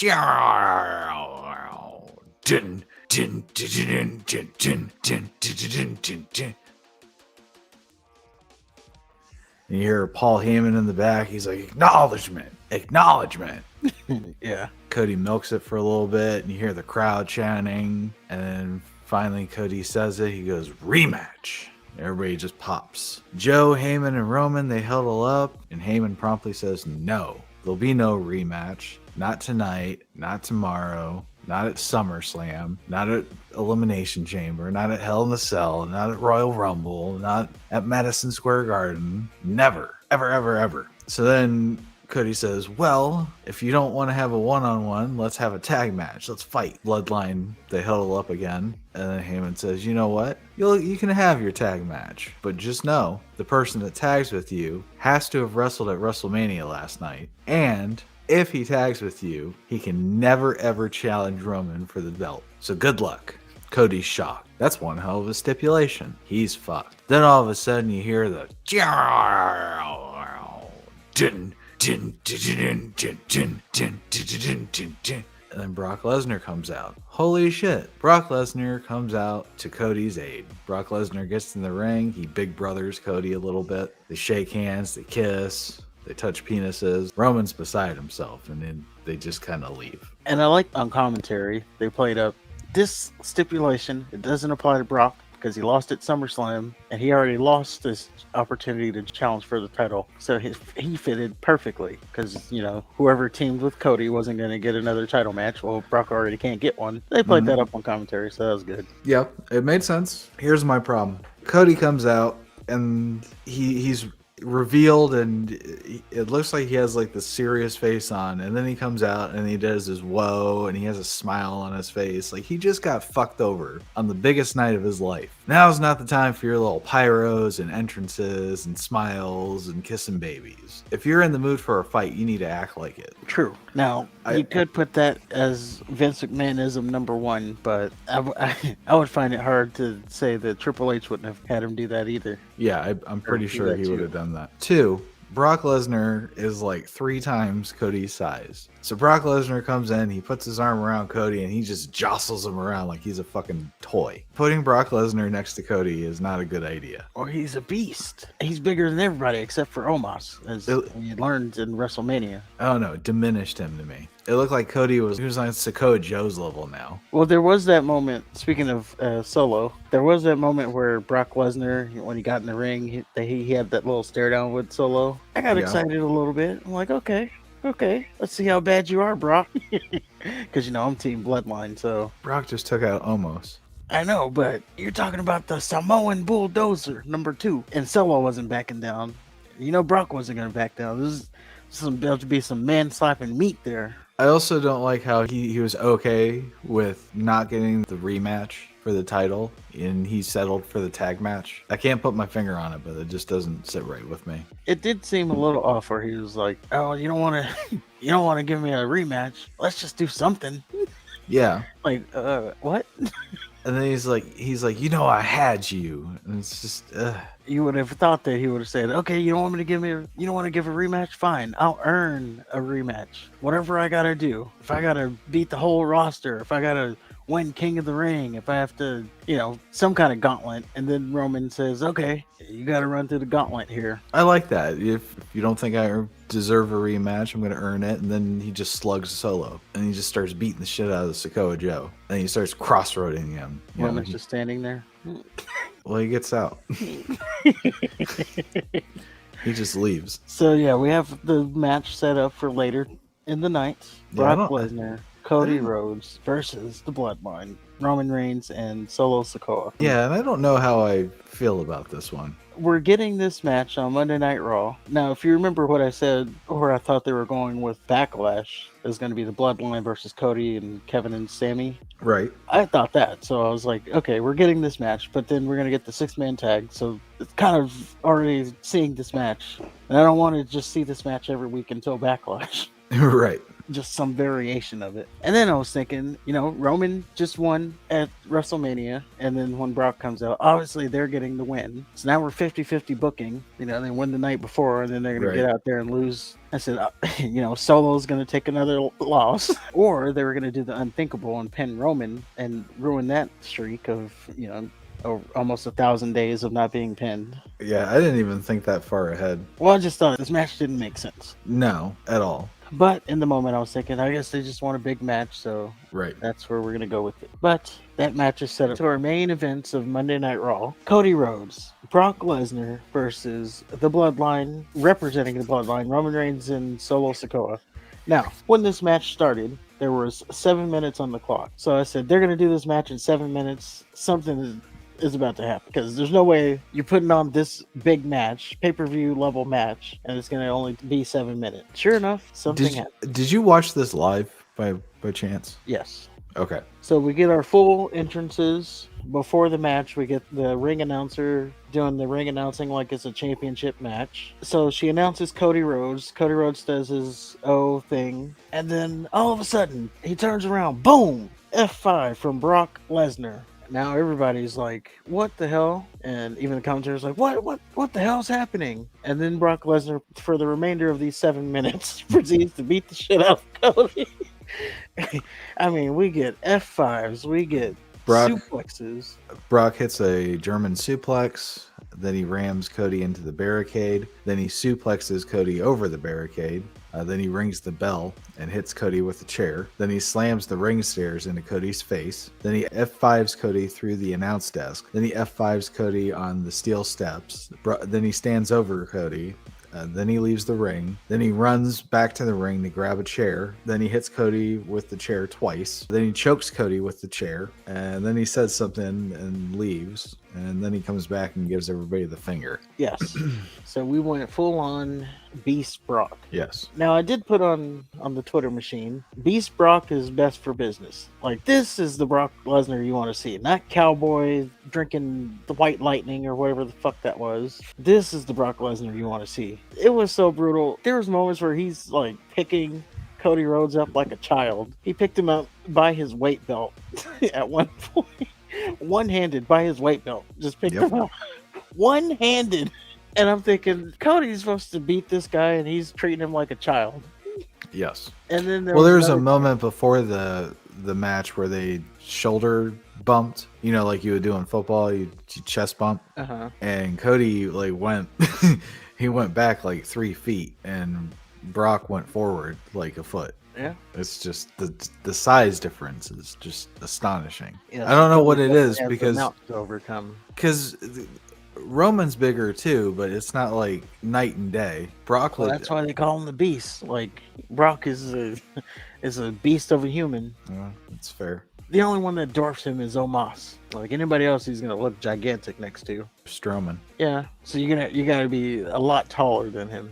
Din, din, din, din, din, din, din, din, din, din. And you hear Paul Heyman in the back. He's like, acknowledgement, acknowledgement. Yeah. Cody milks it for a little bit, and you hear the crowd chanting. And then finally, Cody says it. He goes, rematch. Everybody just pops. Joe, Heyman, and Roman, they huddle up, and Heyman promptly says, no, there'll be no rematch. Not tonight, not tomorrow, not at SummerSlam, not at Elimination Chamber, not at Hell in a Cell, not at Royal Rumble, not at Madison Square Garden. Never, ever, ever, ever. So then Cody says, well, if you don't want to have a one-on-one, let's have a tag match. Let's fight. Bloodline, they huddle up again. And then Heyman says, you know what? You can have your tag match. But just know, the person that tags with you has to have wrestled at WrestleMania last night. And if he tags with you, he can never, ever challenge Roman for the belt. So good luck. Cody's shocked. That's one hell of a stipulation. He's fucked. Then all of a sudden you hear the din, din, din, din, din, din, din, din, din, din. And then Brock Lesnar comes out. Holy shit. Brock Lesnar comes out to Cody's aid. Brock Lesnar gets in the ring. He big brothers Cody a little bit. They shake hands. They kiss. They touch penises. Roman's beside himself. And then they just kind of leave. And I like on commentary, they played up this stipulation. It doesn't apply to Brock because he lost at SummerSlam and he already lost this opportunity to challenge for the title. So he fitted perfectly because, you know, whoever teamed with Cody wasn't going to get another title match. Well, Brock already can't get one. They played that up on commentary, so that was good. Yep, it made sense. Here's my problem. Cody comes out and he's revealed and it looks like he has like the serious face on, and then he comes out and he does his whoa and he has a smile on his face like he just got fucked over on the biggest night of his life. Now's not the time for your little pyros and entrances and smiles and kissing babies. If you're in the mood for a fight, you need to act like it. True. Now, you could put that as Vince McMahonism number one, but I would find it hard to say that Triple H wouldn't have had him do that either. Yeah, I'm pretty sure he would have done that. 2, Brock Lesnar is like 3 times Cody's size. So Brock Lesnar comes in, he puts his arm around Cody, and he just jostles him around like he's a fucking toy. Putting Brock Lesnar next to Cody is not a good idea. Or he's a beast. He's bigger than everybody except for Omos, as he learned in WrestleMania. Oh no, it diminished him to me. It looked like Cody was on Sakoa Joe's level now. Well, there was that moment, speaking of Solo, there was that moment where Brock Lesnar, when he got in the ring, he had that little stare down with Solo. I got excited a little bit. I'm like, okay, let's see how bad you are, Brock. Because, you know, I'm Team Bloodline, so. Brock just took out Omos. I know, but you're talking about the Samoan Bulldozer, number 2. And Solo wasn't backing down. You know, Brock wasn't going to back down. There's about to be some man-slapping meat there. I also don't like how he was okay with not getting the rematch for the title, and he settled for the tag match. I can't put my finger on it, but it just doesn't sit right with me. It did seem a little off where he was like, "Oh, you don't want to give me a rematch. Let's just do something." Yeah. Like, what? And then he's like, you know, I had you, and it's just. You would have thought that he would have said, "Okay, you don't want to give a rematch? Fine, I'll earn a rematch. Whatever I gotta do. If I gotta beat the whole roster, if I gotta win King of the Ring, if I have to, you know, some kind of gauntlet." And then Roman says, "Okay, you gotta run through the gauntlet here." I like that. If you don't think I deserve a rematch, I'm gonna earn it. And then he just slugs Solo, and he just starts beating the shit out of Sakoa Joe, and he starts crossroading him. Roman's just standing there. Well, he gets out. He just leaves. So yeah, we have the match set up for later in the night. Brock Lesnar, Cody Rhodes versus the Bloodline, Roman Reigns and Solo Sikoa. Yeah, and I don't know how I feel about this one. We're getting this match on Monday Night Raw. Now, if you remember what I said, or I thought they were going with Backlash, it was going to be the Bloodline versus Cody and Kevin and Sammy. Right. I thought that. So I was like, okay, we're getting this match, but then we're going to get the 6-man tag. So it's kind of already seeing this match. And I don't want to just see this match every week until Backlash. Right. just some variation of it. And then I was thinking, Roman just won at WrestleMania, and then when Brock comes out, obviously they're getting the win. So now we're 50-50 booking. They win the night before, and then they're going to get out there and lose. I said, Solo's going to take another loss, or they were going to do the unthinkable and pin Roman and ruin that streak of, almost 1,000 days of not being pinned. Yeah, I didn't even think that far ahead. Well, I just thought this match didn't make sense. No, at all. But in the moment, I was thinking, I guess they just want a big match, so that's where we're going to go with it. But that match is set up to our main events of Monday Night Raw. Cody Rhodes, Brock Lesnar versus the Bloodline, representing the Bloodline, Roman Reigns and Solo Sikoa. Now, when this match started, there was 7 minutes on the clock. So I said, they're going to do this match in 7 minutes. Something is about to happen, because there's no way you're putting on this big match, pay-per-view level match, and it's going to only be 7 minutes. Sure enough, something happened. Did you watch this live by chance? Yes. Okay. So we get our full entrances before the match. We get the ring announcer doing the ring announcing like it's a championship match. So she announces Cody Rhodes. Cody Rhodes does his thing, and then all of a sudden he turns around, boom, F5 from Brock Lesnar. Now everybody's like, what the hell? And even the commentator's like, what the hell's happening? And then Brock Lesnar, for the remainder of these 7 minutes, proceeds to beat the shit out of Cody. I mean, we get F5s, we get suplexes. Brock hits a German suplex, then he rams Cody into the barricade, then he suplexes Cody over the barricade, then he rings the bell and hits Cody with a chair, then he slams the ring stairs into Cody's face, then he F5s Cody through the announce desk, then he F5s Cody on the steel steps, then he stands over Cody. Then he leaves the ring. Then he runs back to the ring to grab a chair. Then he hits Cody with the chair twice. Then he chokes Cody with the chair. And then he says something and leaves. And then he comes back and gives everybody the finger. Yes. So we went full on Beast Brock. Yes. Now I did put on the Twitter machine, Beast Brock is best for business. Like, this is the Brock Lesnar you want to see, not Cowboy drinking the White Lightning or whatever the fuck that was. This is the Brock Lesnar you want to see. It was so brutal. There was moments where he's like picking Cody Rhodes up like a child. He picked him up by his weight belt at one point. One-handed by his weight belt. Just picked him up. One-handed. And I'm thinking, Cody's supposed to beat this guy, and he's treating him like a child. Yes. And then there was a moment before the match where they shoulder bumped, like you would do in football, you chest bump. And Cody went he went back 3 feet, and Brock went forward like a foot. Yeah. It's just the size difference is just astonishing. Yeah, I don't know what it is because to overcome. Because Roman's bigger too, but it's not like night and day. Brock. Well, that's why they call him the Beast. Like, Brock is a beast of a human. That's fair. The only one that dwarfs him is Omos. Like, anybody else, he's gonna look gigantic next to. Strowman. Yeah. So you gotta be a lot taller than him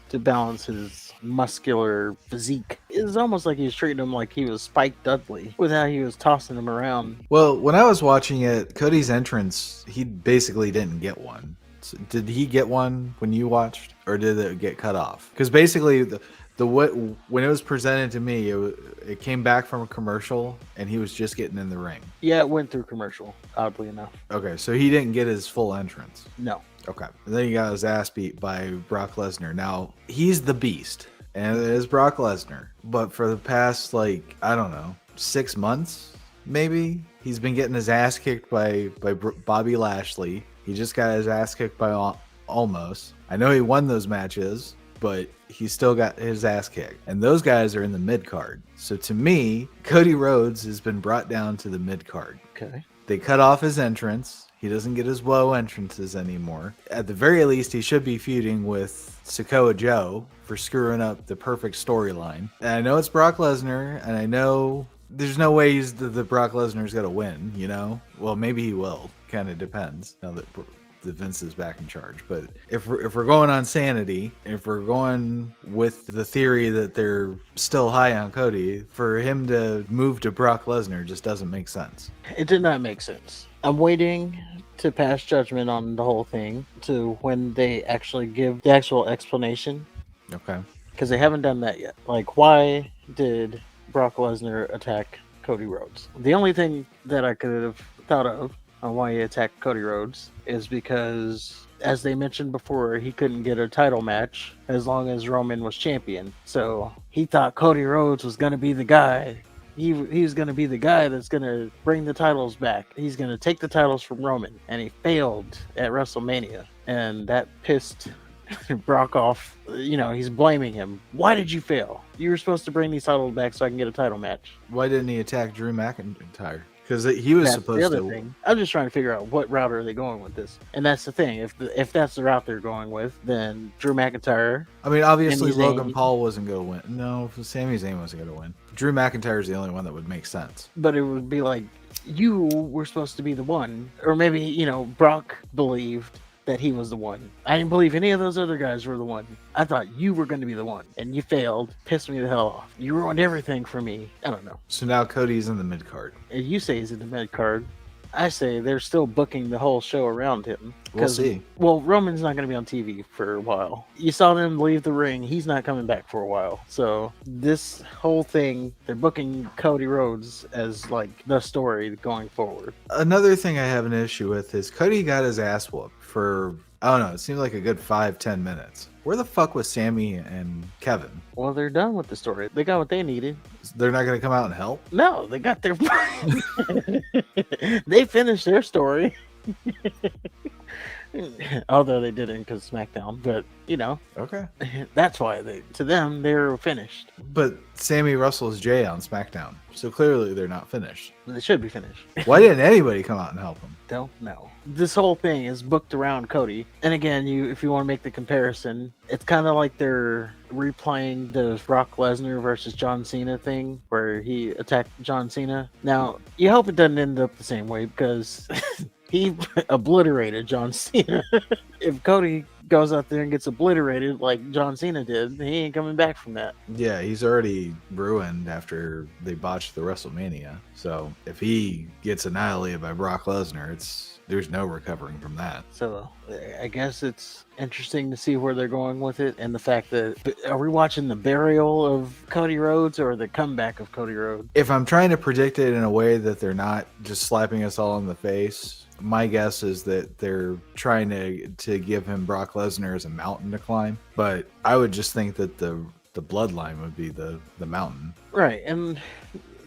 to balance his muscular physique. It's almost like he was treating him like he was Spike Dudley with how he was tossing him around. Well, when I was watching it, Cody's entrance, he basically didn't get one. So did he get one when you watched, or did it get cut off? Because basically, when it was presented to me, it came back from a commercial, and he was just getting in the ring. Yeah, it went through commercial, oddly enough. Okay, so he didn't get his full entrance. No. Okay. And then he got his ass beat by Brock Lesnar. Now, he's the Beast, and it is Brock Lesnar. But for the past, 6 months, maybe, he's been getting his ass kicked by Bobby Lashley. He just got his ass kicked by Almost. I know he won those matches, but he still got his ass kicked. And those guys are in the mid-card. So to me, Cody Rhodes has been brought down to the mid-card. Okay. They cut off his entrance. He doesn't get his low entrances anymore. At the very least, he should be feuding with Sikoa Joe for screwing up the perfect storyline. And I know it's Brock Lesnar, and I know there's no way the Brock Lesnar's going to win, Well, maybe he will. Kind of depends now that the Vince is back in charge. But if we're going on sanity, if we're going with the theory that they're still high on Cody, for him to move to Brock Lesnar just doesn't make sense. It did not make sense. I'm waiting to pass judgment on the whole thing to when they actually give the actual explanation. Okay. because they haven't done that yet. Like, why did Brock Lesnar attack Cody Rhodes? The only thing that I could have thought of on why he attacked Cody Rhodes is because, as they mentioned before, he couldn't get a title match as long as Roman was champion. So he thought Cody Rhodes was going to be the guy. He was going to be the guy that's going to bring the titles back. He's going to take the titles from Roman. And he failed at WrestleMania. And that pissed Brock off. You know, he's blaming him. Why did you fail? You were supposed to bring these titles back so I can get a title match. Why didn't he attack Drew McIntyre? Because he was That's supposed the other to. thing. I'm just trying to figure out what route are they going with this, and that's the thing. If that's the route they're going with, then Drew McIntyre. I mean, obviously Sami Logan Zayn. Paul wasn't going to win. No, Sami Zayn wasn't going to win. Drew McIntyre is the only one that would make sense. But it would be like, you were supposed to be the one, or maybe, you know, Brock believed that he was the one. I didn't believe any of those other guys were the one. I thought you were going to be the one, and you failed. Pissed me the hell off. You ruined everything for me. I don't know. So now Cody's in the mid card. And you say he's in the mid card. I say they're still booking the whole show around him. We'll see. Well, Roman's not going to be on TV for a while. You saw them leave the ring. He's not coming back for a while. So this whole thing, they're booking Cody Rhodes as like the story going forward. Another thing I have an issue with is Cody got his ass whooped for, I don't know, it seemed like a good 5-10 minutes. Where the fuck was Sammy and Kevin? Well, they're done with the story. They got what they needed. They're not going to come out and help? No, they got their... They finished their story. Although they didn't because SmackDown, but you know, Okay. that's why to them they're finished. But Sammy wrestles Jay on SmackDown, so clearly they're not finished. They should be finished. Why didn't anybody come out and help him? Don't know. This whole thing is booked around Cody, and again, if you want to make the comparison, it's kind of like they're replaying the Brock Lesnar versus John Cena thing, where he attacked John Cena. Now, you hope it doesn't end up the same way because. He obliterated John Cena. If Cody goes out there and gets obliterated like John Cena did, he ain't coming back from that. Yeah, he's already ruined after they botched the WrestleMania. So if he gets annihilated by Brock Lesnar, there's no recovering from that. So I guess it's interesting to see where they're going with it, and the fact that are we watching the burial of Cody Rhodes or the comeback of Cody Rhodes? If I'm trying to predict it in a way that they're not just slapping us all in the face, my guess is that they're trying to give him Brock Lesnar as a mountain to climb. But I would just think that the bloodline would be the mountain. Right, and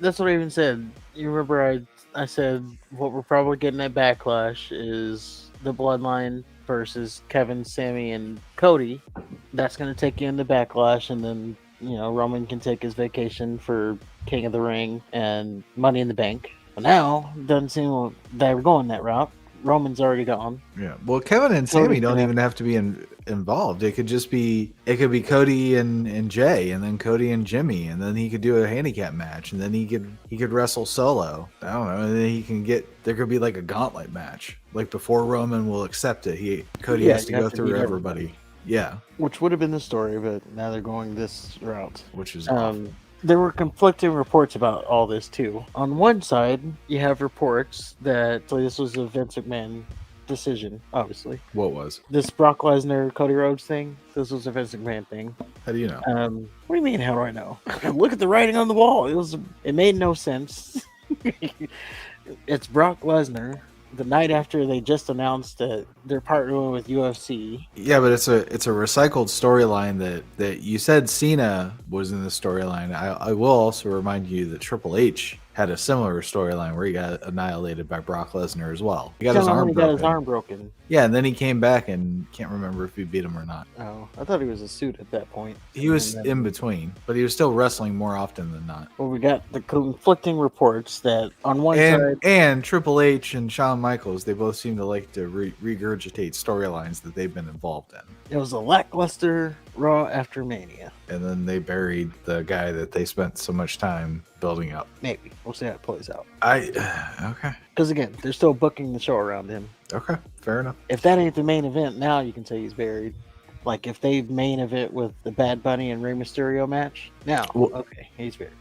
that's what I even said. You remember I said what we're probably getting at Backlash is the bloodline versus Kevin, Sammy, and Cody. That's going to take you into Backlash, and then, you know, Roman can take his vacation for King of the Ring and Money in the Bank. But now, it doesn't seem like they were going that route. Roman's already gone. Yeah. Well, Kevin and Sammy don't even have to be involved. It could be Cody and Jay, and then Cody and Jimmy, and then he could do a handicap match, and then he could wrestle solo. I don't know. And then there could be like a gauntlet match. Like before Roman will accept it, Cody has to go through everybody. Yeah. Which would have been the story, but now they're going this route. Which is awful. There were conflicting reports about all this too. On one side, you have reports that this was a Vince McMahon decision, obviously. What was? This Brock Lesnar, Cody Rhodes thing, this was a Vince McMahon thing. How do you know? What do you mean, how do I know? Look at the writing on the wall. It made no sense. It's Brock Lesnar. The night after they just announced that they're partnering with UFC. Yeah, but it's a recycled storyline that you said Cena was in the storyline. I will also remind you that Triple H had a similar storyline where he got annihilated by Brock Lesnar as well. He got his arm broken. Yeah, and then he came back and can't remember if he beat him or not. Oh, I thought he was a suit at that point. He was in between, but he was still wrestling more often than not. Well, we got the conflicting reports that on one side... And Triple H and Shawn Michaels, they both seem to like to regurgitate storylines that they've been involved in. It was a lackluster Raw after Mania. And then they buried the guy that they spent so much time building up. Maybe. We'll see how it plays out. Okay. Because again, they're still booking the show around him. Okay, fair enough. If that ain't the main event, now you can say he's buried. Like if they main event with the Bad Bunny and Rey Mysterio match, now, okay, he's buried.